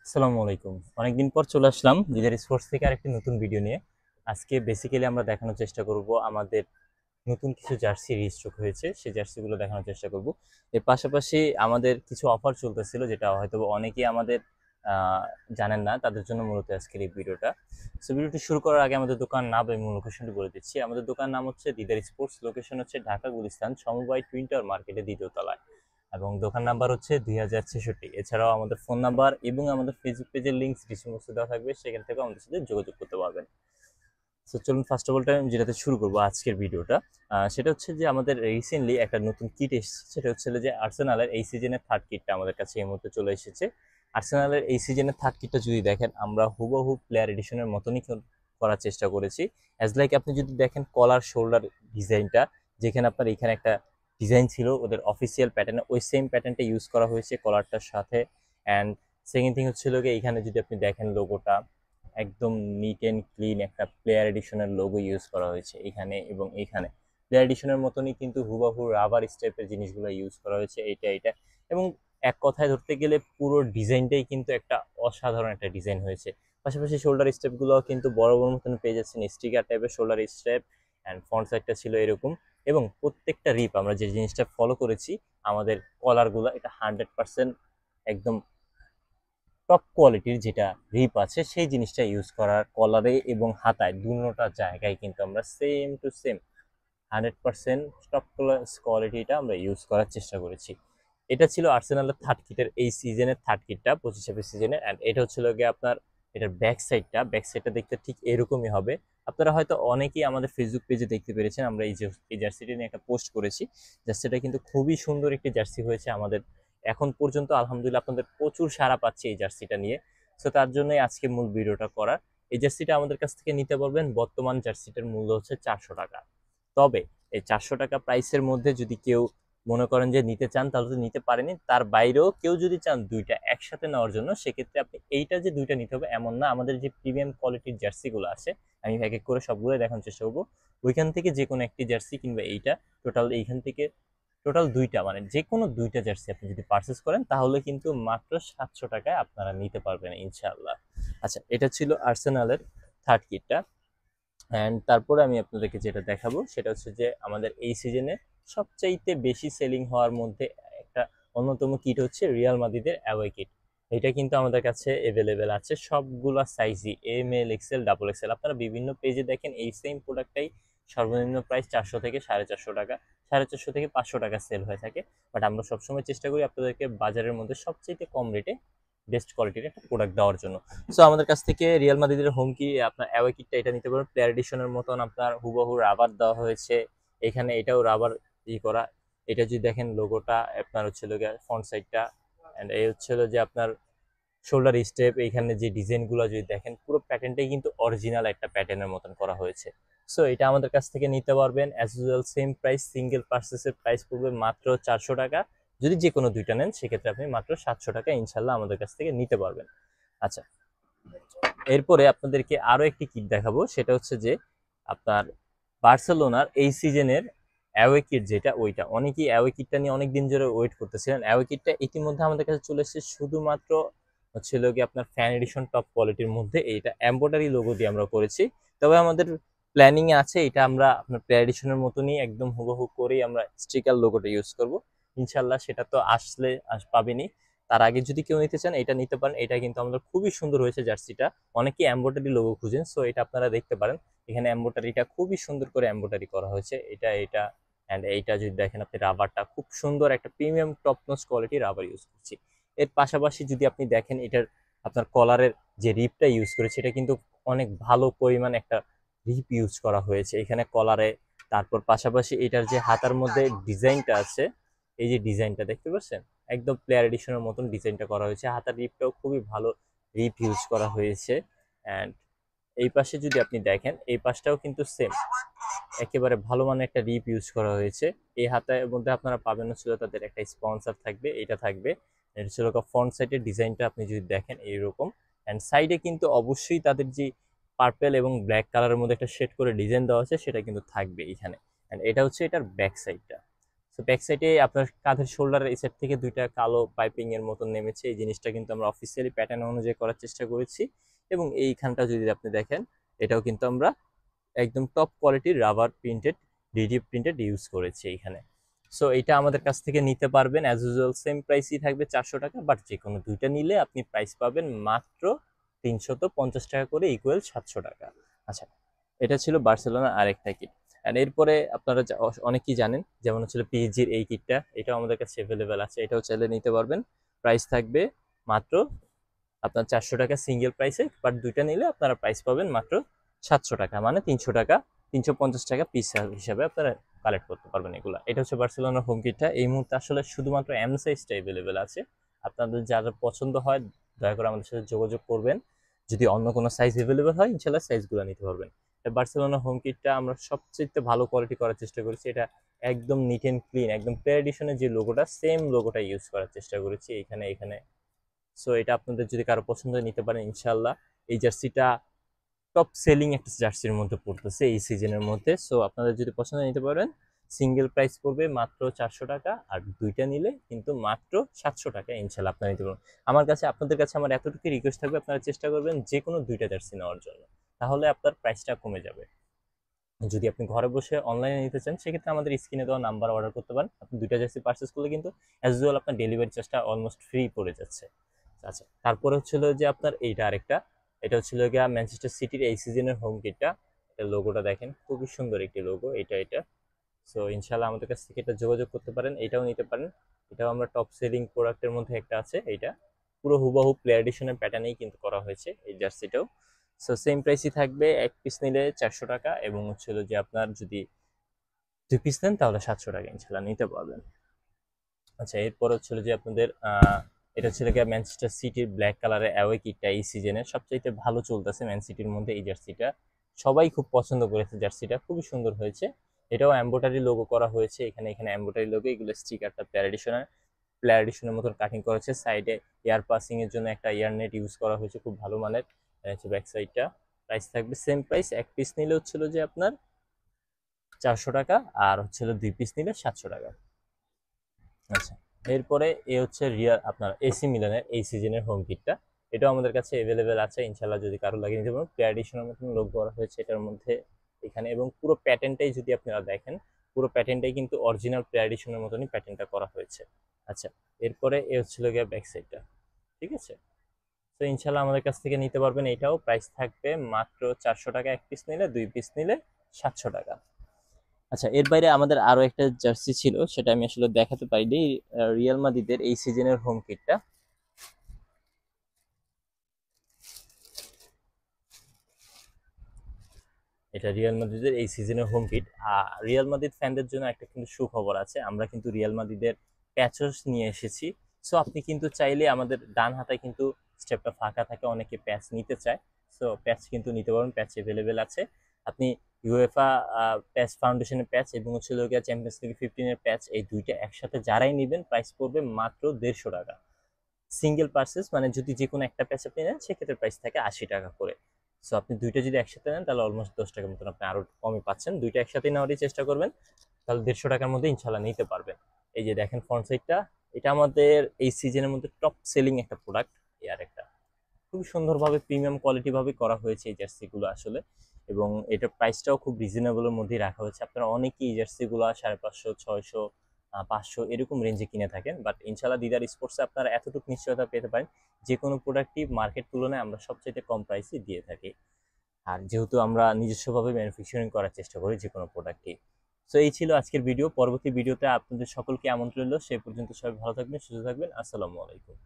আসসালামু আলাইকুম। অনেকদিন পর চলে আসলাম লিডার স্পোর্টস থেকে আরেকটি নতুন ভিডিও নিয়ে। আজকে বেসিক্যালি আমরা দেখানোর চেষ্টা করব আমাদের নতুন কিছু জার্সি রিস্টক হয়েছে, সেই জার্সিগুলো দেখানোর চেষ্টা করব। এর পাশাপাশি আমাদের কিছু অফার চলতেছিল, যেটা হয়তো অনেকেই আমাদের আহ, জানেন না, তাদের জন্য মূলত আজকের এই ভিডিওটা। সো ভিডিওটি শুরু করার আগে আমাদের দোকান নাম এবং লোকেশনটি বলে দিচ্ছি। আমাদের দোকান নাম হচ্ছে দিদার স্পোর্টস, লোকেশন হচ্ছে ঢাকা গুলিস্তান সমবায় টুইন টাওয়ার মার্কেটের দ্বিতীয় তলায়, এবং দোকান নাম্বার হচ্ছে 2066। এছাড়াও আমাদের ফোন নাম্বার এবং আমাদের ফেসবুক পেজের লিঙ্ক ডিসক্রিপশনে দেওয়া থাকবে, সেখান থেকে আমাদের সাথে যোগাযোগ করতে পারবেন। তো চলুন ফার্স্ট অফ অল টাইম যেটাতে শুরু করবো আজকের ভিডিওটা, সেটা হচ্ছে যে আমাদের রিসেন্টলি একটা নতুন কিট এসেছে। সেটা হচ্ছে যে আর্সেনালের এই সিজনের থার্ড কিটটা আমাদের কাছে এই মুহূর্তে চলে এসেছে। আর্সেনালের এই সিজনের থার্ড কিটটা যদি দেখেন, আমরা হুবহু প্লেয়ার এডিশনের মতনই করার চেষ্টা করেছি। অ্যাজ লাইক আপনি যদি দেখেন কলার শোল্ডার ডিজাইনটা, যেখানে আপনার এখানে একটা ডিজাইন ছিল ওদের অফিসিয়াল প্যাটার্নে, ওই সেম প্যাটার্নটা ইউজ করা হয়েছে কলারটার সাথে। অ্যান্ড সেকেন্ড থিং হচ্ছিল গিয়ে এখানে যদি আপনি দেখেন লোগোটা একদম নিট অ্যান্ড ক্লিন একটা প্লেয়ার এডিশনের লোগো ইউজ করা হয়েছে এখানে এবং এখানে। প্লেয়ার এডিশনের মতনই কিন্তু হুবাহু রাবার স্টেপের জিনিসগুলো ইউজ করা হয়েছে, এইটা এবং এক কথায় ধরতে গেলে পুরো ডিজাইনটাই কিন্তু একটা অসাধারণ একটা ডিজাইন হয়েছে। পাশাপাশি শোল্ডার স্টেপগুলোও কিন্তু বড় বড় মতন পেয়ে যাচ্ছেন, স্টিকার টাইপের শোল্ডার স্টেপ। অ্যান্ড ফ্রন্ট সাইডটা ছিল এরকম, এবং প্রত্যেকটা রিপ আমরা যে জিনিসটা ফলো করেছি, আমাদের কলারগুলো এটা 100% একদম টপ কোয়ালিটির যেটা রিপ আছে সেই জিনিসটা ইউজ করার, কলারে এবং হাতায় দুটোটা জায়গায় কিন্তু আমরা same to same 100% top class কোয়ালিটিটা আমরা ইউজ করার চেষ্টা করেছি। এটা ছিল আর্সেনালের থার্ড কিটের এই সিজনের থার্ড কিটটা 25-26 সিজনে। অ্যান্ড এটা হচ্ছিল গিয়ে আপনার এটার ব্যাক সাইডটা দেখতে ঠিক এরকমই হবে। আপনারা হয়তো অনেকেই আমাদের ফেসবুক পেজে দেখতে পেরেছেন, আমরা এই জার্সিটি নিয়ে একটা পোস্ট করেছি। জার্সিটা কিন্তু খুবই সুন্দর একটি জার্সি হয়েছে আমাদের। এখন পর্যন্ত আলহামদুলিল্লাহ আপনাদের প্রচুর সাড়া পাচ্ছে এই জার্সিটা নিয়ে। সো তার জন্যই আজকে মূল ভিডিওটা করা। এই জার্সিটা আমাদের কাছ থেকে নিতে পারবেন, বর্তমান জার্সিটার মূল্য হচ্ছে 400 টাকা। তবে এই 400 টাকা প্রাইসের মধ্যে যদি কেউ মনে করেন যে নিতে চান, তাহলে তো নিতে পারেনি। তার বাইরেও কেউ যদি চান দুইটা একসাথে নেওয়ার জন্য, সেক্ষেত্রে আপনি এইটা যে দুইটা নিতে হবে এমন না। আমাদের যে প্রিমিয়াম কোয়ালিটির জার্সিগুলো আছে, আমি এক এক করে সবগুলো দেখানোর চেষ্টা করবো। ওইখান থেকে যে কোনো একটি জার্সি কিংবা এইটা, টোটাল এইখান থেকে টোটাল দুইটা, মানে যে কোনো দুইটা জার্সি আপনি যদি পারচেস করেন, তাহলে কিন্তু মাত্র 700 টাকায় আপনারা নিতে পারবেন ইনশাআল্লাহ। আচ্ছা, এটা ছিল আর্সেনালের থার্ড কিটটা। অ্যান্ড তারপরে আমি আপনাদেরকে যেটা দেখাবো সেটা হচ্ছে যে আমাদের এই সিজনে সবচাইতে বেশি সেলিং হওয়ার মধ্যে একটা অন্যতম কিট হচ্ছে রিয়াল মাদ্রিদের অ্যাওয়ে কিট। এটা কিন্তু আমাদের কাছে অ্যাভেলেবেল আছে সবগুলা সাইজই, M L XL double XL. আপনারা বিভিন্ন পেজে দেখেন এই সেম প্রোডাক্টটাই সর্বনিম্ন প্রাইস 400 থেকে 450 টাকা, 450 থেকে 500 টাকা সেল হয়ে থাকে। বাট আমরা সবসময় চেষ্টা করি আপনাদেরকে বাজারের মধ্যে সবচাইতে কম রেটে বেস্ট কোয়ালিটির একটা প্রোডাক্ট দেওয়ার জন্য। সো আমাদের কাছ থেকে রিয়াল মাদ্রিদের হোম কি আপনার অ্যাওয়ে কিটটা এটা নিতে পারবেন। প্লেয়ার এডিশনের মতন আপনার হুবহু রাবার দেওয়া হয়েছে এখানে, এটাও রাবার করা। এটা যদি দেখেন লোগোটা আপনার হচ্ছিল ফ্রন্ট সাইডটা, অ্যান্ড এই হচ্ছিল যে আপনার শোল্ডার স্টেপ। এইখানে যে ডিজাইনগুলো যদি দেখেন, পুরো প্যাটার্নটাই কিন্তু অরিজিনাল একটা প্যাটার্নের মতন করা হয়েছে। সো এটা আমাদের কাছ থেকে নিতে পারবেন as usual same price. Single পার্সেসের প্রাইস পড়বে মাত্র 400 টাকা। যদি যে কোনো দুইটা নেন, সেক্ষেত্রে আপনি মাত্র 700 টাকা ইনশাল্লাহ আমাদের কাছ থেকে নিতে পারবেন। আচ্ছা, এরপরে আপনাদেরকে আরো একটি কিট দেখাবো। সেটা হচ্ছে যে আপনার বার্সেলোনার এই সিজনের অ্যাওয়ে কিট, যেটা ওইটা অনেকেই অ্যাওয়ে কিটটা নিয়ে অনেক দিন ধরে ওয়েট করতেছিলেন। অ্যাওয়ে কিটটা ইতিমধ্যে আমাদের কাছে চলে এসেছে, শুধুমাত্র হচ্ছিল কি আপনার ফ্যান এডিশন টপ কোয়ালিটির মধ্যে। এইটা এমব্রয়ডারি লোগো দিয়ে আমরা করেছি। তবে আমাদের প্ল্যানিং এ আছে এটা আমরা আপনার প্লে এডিশনের মতনই একদম হুবহু করেই আমরা স্টিকার লোগোটা ইউজ করব ইনশাল্লাহ। সেটা তো আসলে পাবেনি। তার আগে যদি কেউ নিতে চান এটা নিতে পারেন। এটা কিন্তু আমাদের খুবই সুন্দর হয়েছে জার্সিটা। অনেকেই এমব্রয়ডারি লোগো খুঁজেন, সো এটা আপনারা দেখতে পারেন। এখানে এমব্রয়ডারিটা খুবই সুন্দর করে এমব্রয়ডারি করা হয়েছে, এটা অ্যান্ড এইটা যদি দেখেন আপনি, রাবারটা খুব সুন্দর একটা premium top notch quality rubber use করছি। এর পাশাপাশি যদি আপনি দেখেন এটার আপনার কলারের যে রিপটা ইউজ করেছে, এটা কিন্তু অনেক ভালো পরিমাণ একটা রিপ ইউজ করা হয়েছে এখানে কলারে। তারপর পাশাপাশি এটার যে হাতার মধ্যে ডিজাইনটা আছে, এই যে ডিজাইনটা দেখতে পাচ্ছেন, একদম প্লেয়ার এডিশনের মতন ডিজাইনটা করা হয়েছে। হাতার রিপটাও খুবই ভালো রিপ ইউজ করা হয়েছে। অ্যান্ড এই পাশে যদি আপনি দেখেন, এই পাশটাও কিন্তু সেম একেবারে ভালো মানের একটা রিপ ইউজ করা হয়েছে। এই হাতের মধ্যে আপনারা পাবেন হচ্ছিল তাদের একটা স্পন্সর থাকবে, এটা থাকবে। এটা ছিল ফ্রন্ট সাইডের ডিজাইনটা আপনি যদি দেখেন এইরকম। অ্যান্ড সাইডে কিন্তু অবশ্যই তাদের যে পার্পেল এবং ব্ল্যাক কালারের মধ্যে একটা শেড করে ডিজাইন দেওয়া আছে, সেটা কিন্তু থাকবে এখানে। অ্যান্ড এটা হচ্ছে এটার ব্যাক সাইডটা। তো ব্যাক সাইডে আপনার কাঁধের শোল্ডারের এই সাইড থেকে দুইটা কালো পাইপিং এর মতন নেমেছে। এই জিনিসটা কিন্তু আমরা অফিসিয়ালি প্যাটার্ন অনুযায়ী করার চেষ্টা করেছি। এবং এইখানটা যদি আপনি দেখেন, এটাও কিন্তু আমরা একদম টপ কোয়ালিটির rubber printed, DD printed use করেছি এইখানে। সো এটা আমাদের কাছ থেকে নিতে পারবেন অ্যাজ ইউজুয়াল সেম প্রাইসই থাকবে 400 টাকা, বাট যে কোনো দুইটা নিলে আপনি প্রাইস পাবেন মাত্র 350 টাকা করে, ইকুয়াল 700 টাকা। আচ্ছা, এটা ছিল বার্সেলোনার আরেকটা কিট। আর এরপরে আপনারা অনেকেই জানেন, যেমন হচ্ছিল পিএইচজির এই কিটটা, এটাও আমাদের কাছে অ্যাভেলেবেল আছে, এটাও চাইলে নিতে পারবেন। প্রাইস থাকবে মাত্র আপনার 400 টাকা সিঙ্গেল প্রাইসে, বাট দুইটা নিলে আপনারা প্রাইস পাবেন মাত্র 700 টাকা, মানে 300 টাকা, 350 টাকা পিস হিসাবে আপনারা কালেক্ট করতে পারবেন এগুলা। এটা হচ্ছে বার্সেলোনার হোম কিটটা। এই মুহূর্তে আসলে শুধুমাত্র এম সাইজটা অ্যাভেলেবেল আছে। আপনাদের যারা পছন্দ হয় দয়া করে আমাদের সাথে যোগাযোগ করবেন। যদি অন্য কোনো সাইজ অ্যাভেলেবেল হয় ইনশাল্লাহ সাইজগুলো নিতে পারবেন। বার্সেলোনা হোম কিটটা আমরা সবচেয়ে ভালো কোয়ালিটি করার চেষ্টা করেছি। এটা একদম নিট অ্যান্ড ক্লিন, একদম ট্র্যাডিশনের যে লোগোটা সেম লোগোটা ইউজ করার চেষ্টা করেছি এখানে এখানে। সো এটা আপনাদের যদি কারো পছন্দ নিতে পারেন ইনশাল্লাহ। এই জার্সিটা টপ সেলিং একটা জার্সির মধ্যে পড়তেছে এই সিজনের মধ্যে। সো আপনাদের যদি পছন্দ নিতে পারেন, সিঙ্গেল প্রাইস পড়বে মাত্র 400 টাকা, আর দুইটা নিলে কিন্তু মাত্র 700 টাকা ইনশাল্লাহ আপনারা নিতে পারবেন। আপনাদের কাছে আমার এতটুকু রিকোয়েস্ট থাকবে, আপনারা চেষ্টা করবেন যে কোনো দুইটা জার্সি নেওয়ার জন্য, তাহলে আপনার প্রাইসটা কমে যাবে। যদি আপনি ঘরে বসে অনলাইনে নিতে চান সেক্ষেত্রে আমাদের স্ক্রিনে দেওয়া নাম্বার অর্ডার করতে পারেন। আপনি দুইটা জার্সি পারচেস করলে কিন্তু অ্যাজ ইউজুয়াল আপনার ডেলিভারি চার্জটা অলমোস্ট ফ্রি পড়ে যাচ্ছে। আচ্ছা, তারপরে হচ্ছিল যে আপনার এইটা আরেকটা, এটা হচ্ছিল গিয়া ম্যানচেস্টার সিটির এই সিজনের হোম কিটটা। এর লোগোটা দেখেন, খুবই সুন্দর একটি লোগো এটা। সো ইনশাল্লাহ আমাদের কাছ থেকে এটা যোগাযোগ করতে পারেন, এটাও নিতে পারেন। এটাও আমরা টপ সেলিং প্রোডাক্টের মধ্যে একটা আছে। এইটা পুরো হুবাহু প্লেয়ার এডিশনের প্যাটার্নেই কিন্তু করা হয়েছে এই জার্সিটাও। সো সেম প্রাইসই থাকবে, এক পিস নিলে 400 টাকা, এবং হচ্ছিল যে আপনার যদি 2 পিস নেন তাহলে 700 টাকা ইনশাল্লাহ নিতে পারবেন। আচ্ছা, এরপর হচ্ছিল যে আপনাদের এটা হচ্ছে গিয়ে ম্যানচেস্টার সিটির ব্ল্যাক কালারের অ্যাওয়ে কিটটা। এই সিজনের সবচাইতে ভালো চলতেছে ম্যান সিটির মধ্যে এই জার্সিটা, সবাই খুব পছন্দ করেছে জার্সিটা, খুবই সুন্দর হয়েছে। এটাও এমব্রয়ডারি লোগো করা হয়েছে এখানে এখানে এমব্রয়ডারি লোগো, এগুলো স্টিকারটা প্লেয়ার এডিশনের মতন কাটিং করা হয়েছে। সাইডে এয়ার পাসিং এর জন্য একটা এয়ার নেট ইউজ করা হয়েছে, খুব ভালো মানের। হচ্ছে ব্যাক সাইডটা। প্রাইস থাকবে সেম প্রাইস, এক পিস নিলে হচ্ছিল যে আপনার 400 টাকা, আর হচ্ছিল 2 পিস নিলে 700 টাকা। আচ্ছা, এরপরে এ হচ্ছে রিয়াল আপনার এসি মিলানের এই সিজনের হোম কিটটা। এটাও আমাদের কাছে অ্যাভেলেবেল আছে ইনশাল্লাহ, যদি কারো লাগিয়ে নিতে পারেন। ট্র্যাডিশনাল মতন লোক করা হয়েছে এটার মধ্যে এখানে, এবং পুরো প্যাটার্নটাই যদি আপনারা দেখেন, পুরো প্যাটার্নটাই কিন্তু অরিজিনাল ট্র্যাডিশনের মতনই প্যাটার্নটা করা হয়েছে। আচ্ছা, এরপরে এ হচ্ছিল গিয়ে ব্যাক সাইডটা, ঠিক আছে। তো ইনশাল্লাহ আমাদের কাছ থেকে নিতে পারবেন। এটাও প্রাইস থাকবে মাত্র 400 টাকা, এক পিস নিলে, 2 পিস নিলে 700 টাকা। আচ্ছা, এর বাইরে আমাদের আরো একটা জার্সি ছিল, সেটা আমি আসলে দেখাতে পারিনি। রিয়াল মাদ্রিদের এই সিজনের হোম কিটটা। এটা রিয়াল মাদ্রিদের এই সিজনের হোম কিট। রিয়াল মাদ্রিদ ফ্যানদের জন্য একটা কিন্তু সুখবর আছে, আমরা কিন্তু রিয়াল মাদ্রিদের প্যাচস নিয়ে এসেছি। সো আপনি কিন্তু চাইলে, আমাদের ডান হাতায় কিন্তু স্টেপটা ফাঁকা থাকে, অনেকে প্যাচ নিতে চায়। সো প্যাচ কিন্তু নিতে পারবেন, প্যাচ অ্যাভেলেবেল আছে। আপনি ইউএফা প্যাচ ফাউন্ডেশনের প্যাচ এবং হচ্ছে চ্যাম্পিয়ন্স লিগ 15-এর প্যাচ, এই দুইটা একসাথে যারাই নেবেন প্রাইস পড়বে মাত্র 150 টাকা সিঙ্গেল পার্সেস। মানে যদি যে কোনো একটা প্যাচ আপনি নেন সেক্ষেত্রে প্রাইস থাকে 80 টাকা করে। সো আপনি দুইটা যদি একসাথে নেন তাহলে অলমোস্ট 10 টাকার মতন আপনি আরো কমে পাচ্ছেন। দুইটা একসাথে নেওয়ারই চেষ্টা করবেন, তাহলে 150 টাকার মধ্যে ইনশাল্লাহ নিতে পারবেন। এই যে দেখেন ফ্রন্ট সাইডটা, এটা আমাদের এই সিজনের মধ্যে টপ সেলিং একটা প্রোডাক্ট। এর একটা খুব সুন্দরভাবে প্রিমিয়াম কোয়ালিটি ভাবে করা হয়েছে এই জার্সিগুলো আসলে, এবং এটার প্রাইসটাও খুব রিজনেবলের মধ্যেই রাখা হয়েছে। আপনারা অনেকেই এই জার্সিগুলো 550, 600, 500 এরকম রেঞ্জে কিনে থাকেন, বাট ইনশাল্লাহ দিদার স্পোর্টসে আপনারা এতটুকু নিশ্চয়তা পেতে পারেন যে কোনো প্রোডাক্টই মার্কেট তুলনায় আমরা সবচেয়ে কম প্রাইসে দিয়ে থাকি। আর যেহেতু আমরা নিজস্বভাবে ম্যানুফ্যাকচারিং করার চেষ্টা করি যে কোনো প্রোডাক্টই। সো এই ছিল আজকের ভিডিও। পরবর্তী ভিডিওতে আপনাদের সকলকে আমন্ত্রণ রইল। সেই পর্যন্ত সবাই ভালো থাকবেন, সুস্থ থাকবেন। আসসালামু আলাইকুম।